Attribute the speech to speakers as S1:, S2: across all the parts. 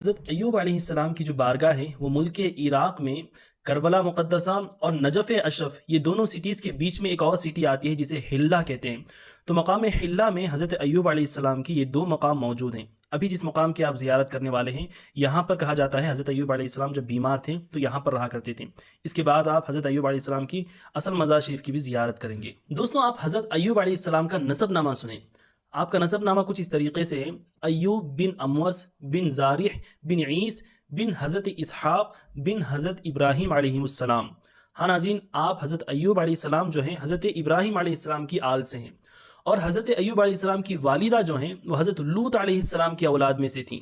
S1: حضرت ایوب علیہ السلام کی جو بارگاہ ہے وہ ملک عراق میں کربلا مقدسہ اور نجف اشرف، یہ دونوں سٹیز کے بیچ میں ایک اور سٹی آتی ہے جسے حلہ کہتے ہیں۔ تو مقام حلہ میں حضرت ایوب علیہ السلام کی یہ دو مقام موجود ہیں۔ ابھی جس مقام کی آپ زیارت کرنے والے ہیں، یہاں پر کہا جاتا ہے حضرت ایوب علیہ السلام جب بیمار تھے تو یہاں پر رہا کرتے تھے۔ اس کے بعد آپ حضرت ایوب علیہ السلام کی اصل مزار شریف کی بھی زیارت کریں گے۔ دوستوں، آپ حضرت ایوب علیہ السلام کا نسب نامہ سنیں۔ آپ کا نسب نامہ کچھ اس طریقے سے ہے: ایوب بن اموس بن زارح بن عیس بن حضرت اسحاق بن حضرت ابراہیم علیہ السلام۔ ہاں ناظرین، آپ حضرت ایوب علیہ السلام جو ہیں حضرت ابراہیم علیہ السلام کی آل سے ہیں، اور حضرت ایوب علیہ السلام کی والدہ جو ہیں وہ حضرت لوط علیہ السلام کی اولاد میں سے تھیں۔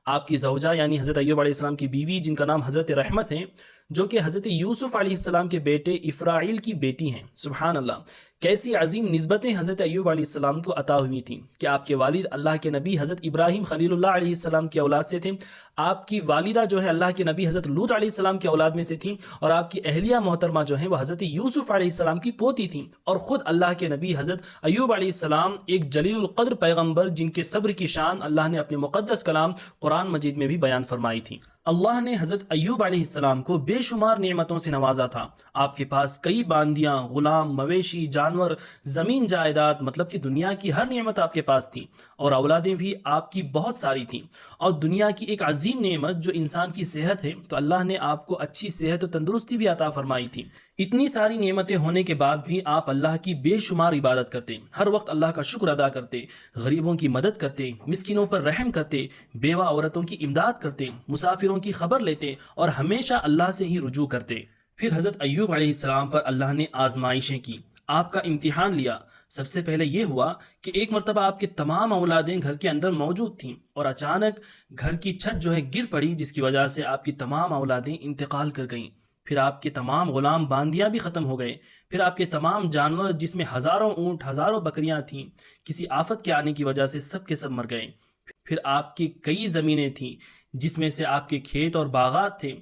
S1: آپ کی زوجہ یعنی حضرت ایوب علیہ السلام کی بیوی، جن کا نام حضرت رحمت ہے، جو کہ حضرت یوسف علیہ السلام کے بیٹے افرائیل کی بیٹی ہیں۔ سبحان اللہ، کیسی عظیم نسبتیں حضرت ایوب علیہ السلام کو عطا ہوئی تھیں کہ آپ کے والد اللہ کے نبی حضرت ابراہیم خلیل اللہ علیہ السلام کی اولاد سے تھے، آپ کی والدہ جو ہے اللہ کے نبی حضرت لوط علیہ السلام کی اولاد میں سے تھیں، اور آپ کی اہلیہ محترمہ جو ہیں وہ حضرت یوسف علیہ السلام کی پوتی تھیں، اور خود اللہ کے نبی حضرت ایوب علیہ السلام ایک جلیل القدر پیغمبر، جن کے صبر کی شان اللہ نے اپنے مقدس کلام قرآن مجید میں بھی بیان فرمائی تھی۔ اللہ نے حضرت ایوب علیہ السلام کو بے شمار نعمتوں سے نوازا تھا۔ آپ کے پاس کئی باندیاں، غلام، مویشی، جانور، زمین جائیداد، مطلب کہ دنیا کی ہر نعمت آپ کے پاس تھی، اور اولادیں بھی آپ کی بہت ساری تھیں۔ اور دنیا کی ایک عظیم نعمت جو انسان کی صحت ہے، تو اللہ نے آپ کو اچھی صحت و تندرستی بھی عطا فرمائی تھی۔ اتنی ساری نعمتیں ہونے کے بعد بھی آپ اللہ کی بے شمار عبادت کرتے، ہر وقت اللہ کا شکر ادا کرتے، غریبوں کی مدد کرتے، مسکینوں پر رحم کرتے، بیوہ عورتوں کی امداد کرتے، مسافروں کی خبر لیتے، اور ہمیشہ اللہ سے ہی رجوع کرتے۔ پھر حضرت ایوب علیہ السلام پر اللہ نے آزمائشیں کی، آپ کا امتحان لیا۔ سب سے پہلے یہ ہوا کہ ایک مرتبہ آپ کے تمام اولادیں گھر کے اندر موجود تھیں، اور اچانک گھر کی چھت جو ہے گر پڑی، جس کی وجہ سے آپ کی تمام اولادیں انتقال کر گئیں۔ پھر آپ کے تمام غلام باندیاں بھی ختم ہو گئے۔ پھر آپ کے تمام جانور، جس میں ہزاروں اونٹ، ہزاروں بکریاں تھیں، کسی آفت کے آنے کی وجہ سے سب کے سب مر گئے۔ پھر آپ کی کئی زمینیں تھیں، جس میں سے آپ کے کھیت اور باغات تھے،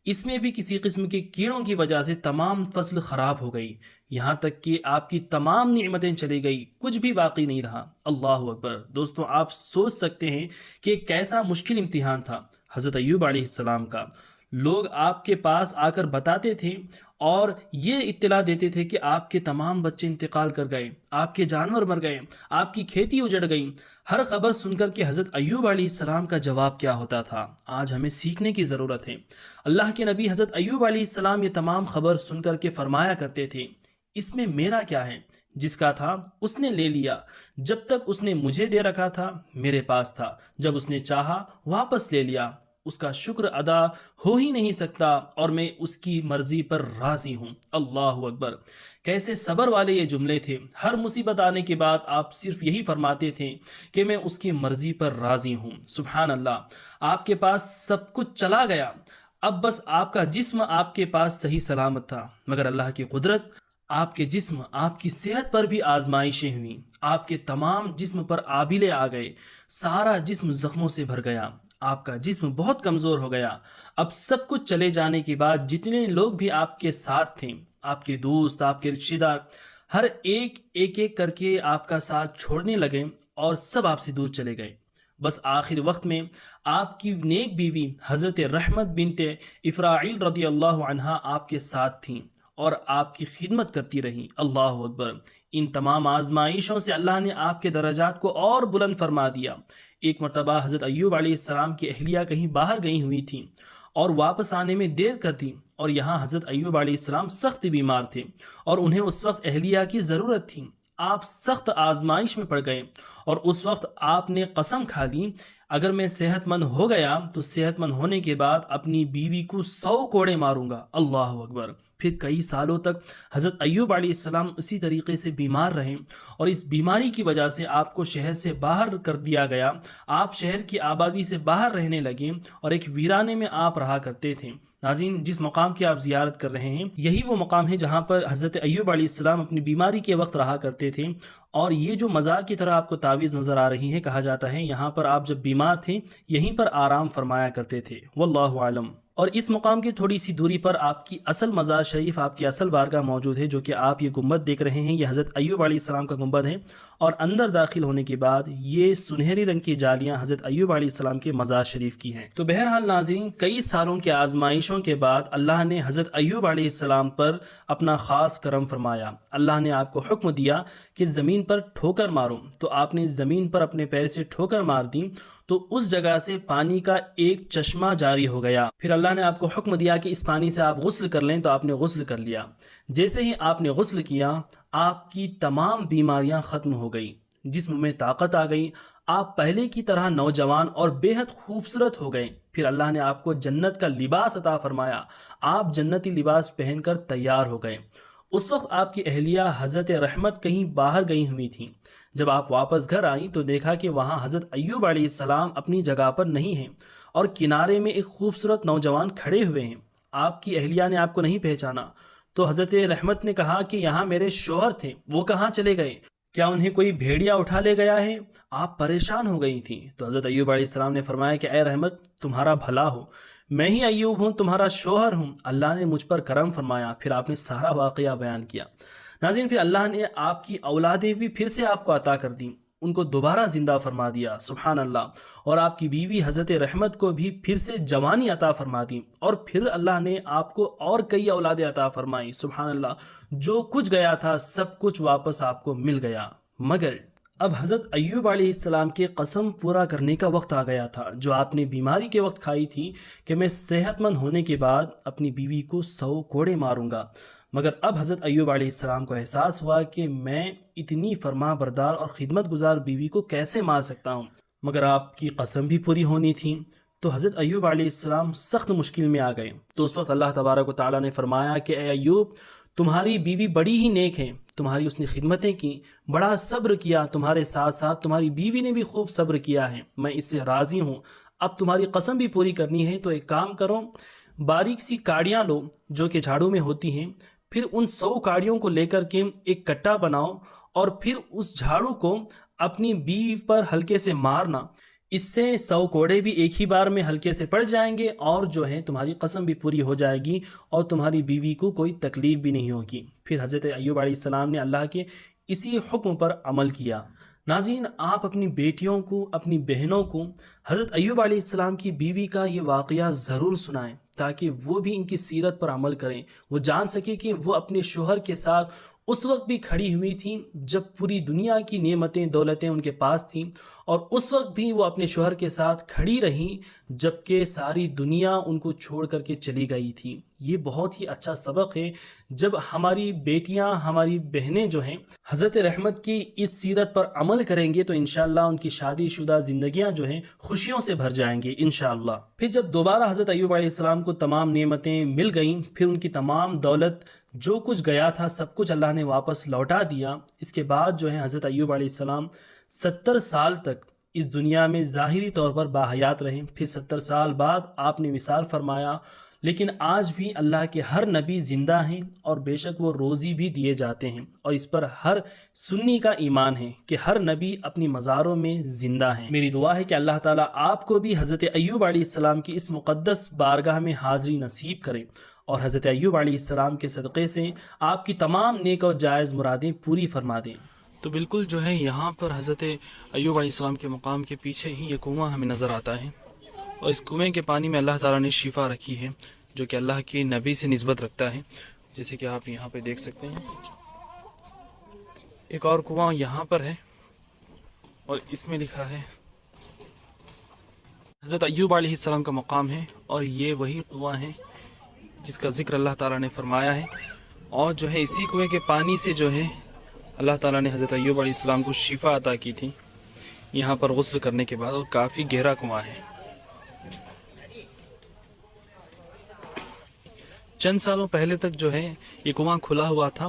S1: اس میں بھی کسی قسم کے کیڑوں کی وجہ سے تمام فصل خراب ہو گئی، یہاں تک کہ آپ کی تمام نعمتیں چلی گئی، کچھ بھی باقی نہیں رہا۔ اللہ اکبر! دوستوں، آپ سوچ سکتے ہیں کہ کیسا مشکل امتحان تھا حضرت ایوب علیہ السلام کا۔ لوگ آپ کے پاس آ کر بتاتے تھے اور یہ اطلاع دیتے تھے کہ آپ کے تمام بچے انتقال کر گئے، آپ کے جانور مر گئے، آپ کی کھیتی اجڑ گئی۔ ہر خبر سن کر کہ حضرت ایوب علیہ السلام کا جواب کیا ہوتا تھا، آج ہمیں سیکھنے کی ضرورت ہے۔ اللہ کے نبی حضرت ایوب علیہ السلام یہ تمام خبر سن کر کے فرمایا کرتے تھے، اس میں میرا کیا ہے؟ جس کا تھا اس نے لے لیا، جب تک اس نے مجھے دے رکھا تھا میرے پاس تھا، جب اس نے چاہا واپس لے لیا۔ اس کا شکر ادا ہو ہی نہیں سکتا، اور میں اس کی مرضی پر راضی ہوں۔ اللہ اکبر! کیسے صبر والے یہ جملے تھے۔ ہر مصیبت آنے کے بعد آپ صرف یہی فرماتے تھے کہ میں اس کی مرضی پر راضی ہوں۔ سبحان اللہ! آپ کے پاس سب کچھ چلا گیا، اب بس آپ کا جسم آپ کے پاس صحیح سلامت تھا، مگر اللہ کی قدرت، آپ کے جسم، آپ کی صحت پر بھی آزمائشیں ہوئیں۔ آپ کے تمام جسم پر آبلے آ گئے، سارا جسم زخموں سے بھر گیا، آپ کا جسم بہت کمزور ہو گیا۔ اب سب کچھ چلے جانے کے بعد جتنے لوگ بھی آپ کے ساتھ تھے، آپ کے دوست، آپ کے رشتہ دار، ہر ایک ایک کر کے آپ کا ساتھ چھوڑنے لگے، اور سب آپ سے دور چلے گئے۔ بس آخر وقت میں آپ کی نیک بیوی حضرت رحمت بنت افرائیل رضی اللہ عنہا آپ کے ساتھ تھیں اور آپ کی خدمت کرتی رہیں۔ اللہ اکبر! ان تمام آزمائشوں سے اللہ نے آپ کے درجات کو اور بلند فرما دیا۔ ایک مرتبہ حضرت ایوب علیہ السلام کی اہلیہ کہیں باہر گئی ہوئی تھیں اور واپس آنے میں دیر کر دی، اور یہاں حضرت ایوب علیہ السلام سخت بیمار تھے، اور انہیں اس وقت اہلیہ کی ضرورت تھی۔ آپ سخت آزمائش میں پڑ گئے، اور اس وقت آپ نے قسم کھا لی، اگر میں صحت مند ہو گیا تو صحت مند ہونے کے بعد اپنی بیوی کو 100 کوڑے ماروں گا۔ اللہ اکبر! پھر کئی سالوں تک حضرت ایوب علیہ السلام اسی طریقے سے بیمار رہے، اور اس بیماری کی وجہ سے آپ کو شہر سے باہر کر دیا گیا۔ آپ شہر کی آبادی سے باہر رہنے لگے، اور ایک ویرانے میں آپ رہا کرتے تھے۔ ناظرین، جس مقام کی آپ زیارت کر رہے ہیں، یہی وہ مقام ہے جہاں پر حضرت ایوب علیہ السلام اپنی بیماری کے وقت رہا کرتے تھے، اور یہ جو مزار کی طرح آپ کو تعویذ نظر آ رہی ہے، کہا جاتا ہے یہاں پر آپ جب بیمار تھے یہیں پر آرام فرمایا کرتے تھے، واللہ عالم۔ اور اس مقام کی تھوڑی سی دوری پر آپ کی اصل مزار شریف، آپ کی اصل بارگاہ موجود ہے، جو کہ آپ یہ گنبد دیکھ رہے ہیں، یہ حضرت ایوب علیہ السلام کا گنبد ہے۔ اور اندر داخل ہونے کے بعد یہ سنہری رنگ کی جالیاں حضرت ایوب علیہ السلام کے مزار شریف کی ہیں۔ تو بہرحال ناظرین، کئی سالوں کے آزمائشوں کے بعد اللہ نے حضرت ایوب علیہ السلام پر اپنا خاص کرم فرمایا۔ اللہ نے آپ کو حکم دیا کہ زمین پر ٹھوکر مارو، تو آپ نے زمین پر اپنے پیر سے ٹھوکر مار دی، تو اس جگہ سے پانی کا ایک چشمہ جاری ہو گیا۔ پھر اللہ نے آپ کو حکم دیا کہ اس پانی سے آپ غسل کر لیں، تو آپ نے غسل کر لیا۔ جیسے ہی آپ نے غسل کیا، آپ کی تمام بیماریاں ختم ہو گئی، جسم میں طاقت آ گئی، آپ پہلے کی طرح نوجوان اور بے حد خوبصورت ہو گئے۔ پھر اللہ نے آپ کو جنت کا لباس عطا فرمایا، آپ جنتی لباس پہن کر تیار ہو گئے۔ اس وقت آپ کی اہلیہ حضرت رحمت کہیں باہر گئی ہوئی تھیں۔ جب آپ واپس گھر آئیں تو دیکھا کہ وہاں حضرت ایوب علیہ السلام اپنی جگہ پر نہیں ہیں، اور کنارے میں ایک خوبصورت نوجوان کھڑے ہوئے ہیں۔ آپ کی اہلیہ نے آپ کو نہیں پہچانا، تو حضرت رحمت نے کہا کہ یہاں میرے شوہر تھے، وہ کہاں چلے گئے؟ کیا انہیں کوئی بھیڑیا اٹھا لے گیا ہے؟ آپ پریشان ہو گئی تھیں۔ تو حضرت ایوب علیہ السلام نے فرمایا کہ اے رحمت، تمہارا بھلا ہو، میں ہی ایوب ہوں، تمہارا شوہر ہوں، اللہ نے مجھ پر کرم فرمایا۔ پھر آپ نے سارا واقعہ بیان کیا۔ ناظرین، پھر اللہ نے آپ کی اولادیں بھی پھر سے آپ کو عطا کر دیں، ان کو دوبارہ زندہ فرما دیا، سبحان اللہ۔ اور آپ کی بیوی حضرت رحمت کو بھی پھر سے جوانی عطا فرما دی، اور پھر اللہ نے آپ کو اور کئی اولادیں عطا فرمائی، سبحان اللہ۔ جو کچھ گیا تھا سب کچھ واپس آپ کو مل گیا، مگر اب حضرت ایوب علیہ السلام کے قسم پورا کرنے کا وقت آ گیا تھا، جو آپ نے بیماری کے وقت کھائی تھی کہ میں صحت مند ہونے کے بعد اپنی بیوی کو 100 کوڑے ماروں گا۔ مگر اب حضرت ایوب علیہ السلام کو احساس ہوا کہ میں اتنی فرما بردار اور خدمت گزار بیوی کو کیسے مار سکتا ہوں، مگر آپ کی قسم بھی پوری ہونی تھی۔ تو حضرت ایوب علیہ السلام سخت مشکل میں آ گئے۔ تو اس وقت اللہ تبارک و تعالیٰ نے فرمایا کہ اے ایوب، تمہاری بیوی بڑی ہی نیک ہے، تمہاری اس نے خدمتیں کی، بڑا صبر کیا، تمہارے ساتھ ساتھ تمہاری بیوی نے بھی خوب صبر کیا ہے، میں اس سے راضی ہوں۔ اب تمہاری قسم بھی پوری کرنی ہے، تو ایک کام کرو، باریک سی کاڑیاں لو جو کہ جھاڑو میں ہوتی ہیں، پھر ان 100 کاڑیوں کو لے کر کے ایک کٹا بناؤ، اور پھر اس جھاڑو کو اپنی بیوی پر ہلکے سے مارنا، اس سے 100 کوڑے بھی ایک ہی بار میں ہلکے سے پڑ جائیں گے، اور جو ہے تمہاری قسم بھی پوری ہو جائے گی، اور تمہاری بیوی کو کوئی تکلیف بھی نہیں ہوگی۔ پھر حضرت ایوب علیہ السلام نے اللہ کے اسی حکم پر عمل کیا۔ ناظرین، آپ اپنی بیٹیوں کو، اپنی بہنوں کو حضرت ایوب علیہ السلام کی بیوی کا یہ واقعہ ضرور سنائیں، تاکہ وہ بھی ان کی سیرت پر عمل کریں، وہ جان سکے کہ وہ اپنے شوہر کے ساتھ اس وقت بھی کھڑی ہوئی تھیں جب پوری دنیا کی نعمتیں دولتیں ان کے پاس تھیں، اور اس وقت بھی وہ اپنے شوہر کے ساتھ کھڑی رہیں جبکہ ساری دنیا ان کو چھوڑ کر کے چلی گئی تھی۔ یہ بہت ہی اچھا سبق ہے، جب ہماری بیٹیاں، ہماری بہنیں جو ہیں حضرت رحمت کی اس سیرت پر عمل کریں گے، تو انشاءاللہ ان کی شادی شدہ زندگیاں جو ہیں خوشیوں سے بھر جائیں گے انشاءاللہ۔ پھر جب دوبارہ حضرت ایوب علیہ السلام کو تمام نعمتیں مل گئیں، پھر ان کی تمام دولت، جو کچھ گیا تھا سب کچھ اللہ نے واپس لوٹا دیا۔ اس کے بعد جو ہے حضرت ایوب علیہ السلام 70 سال تک اس دنیا میں ظاہری طور پر باحیات رہے۔ پھر 70 سال بعد آپ نے وصال فرمایا، لیکن آج بھی اللہ کے ہر نبی زندہ ہیں، اور بے شک وہ روزی بھی دیے جاتے ہیں، اور اس پر ہر سنی کا ایمان ہے کہ ہر نبی اپنی مزاروں میں زندہ ہیں۔ میری دعا ہے کہ اللہ تعالیٰ آپ کو بھی حضرت ایوب علیہ السلام کی اس مقدس بارگاہ میں حاضری نصیب کرے، اور حضرت ایوب علیہ السلام کے صدقے سے آپ کی تمام نیک اور جائز مرادیں پوری فرما دیں۔ تو بالکل جو ہے یہاں پر حضرت ایوب علیہ السلام کے مقام کے پیچھے ہی یہ کنواں ہمیں نظر آتا ہے، اور اس کنویں کے پانی میں اللہ تعالیٰ نے شفا رکھی ہے، جو کہ اللہ کی نبی سے نسبت رکھتا ہے، جیسے کہ آپ یہاں پہ دیکھ سکتے ہیں۔ ایک اور کنواں یہاں پر ہے، اور اس میں لکھا ہے حضرت ایوب علیہ السلام کا مقام ہے، اور یہ وہی کنواں ہے جس کا ذکر اللہ تعالیٰ نے فرمایا ہے، اور جو ہے اسی کنویں کے پانی سے جو ہے اللہ تعالیٰ نے حضرت ایوب علیہ السلام کو شفا عطا کی تھی یہاں پر غسل کرنے کے بعد، اور کافی گہرا کنواں ہے۔ چند سالوں پہلے تک جو ہے یہ کنواں کھلا ہوا تھا،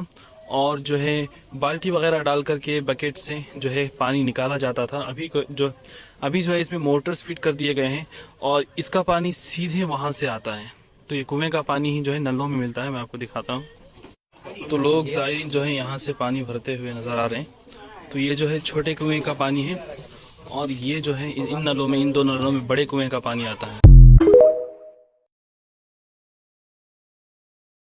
S1: اور جو ہے بالٹی وغیرہ ڈال کر کے بکیٹ سے جو ہے پانی نکالا جاتا تھا۔ ابھی جو ہے اس میں موٹرز فٹ کر دیے گئے ہیں، اور اس کا پانی سیدھے وہاں سے آتا ہے۔ تو یہ کنویں کا پانی ہی جو ہے نلوں میں ملتا ہے، میں آپ کو دکھاتا ہوں۔ تو لوگ زائرین جو ہیں یہاں سے پانی بھرتے ہوئے نظر آ رہے ہیں، تو یہ جو ہے چھوٹے کنویں کا پانی ہے، اور یہ جو ہے ان نلوں میں، ان دو نلوں میں بڑے کنویں کا پانی آتا ہے۔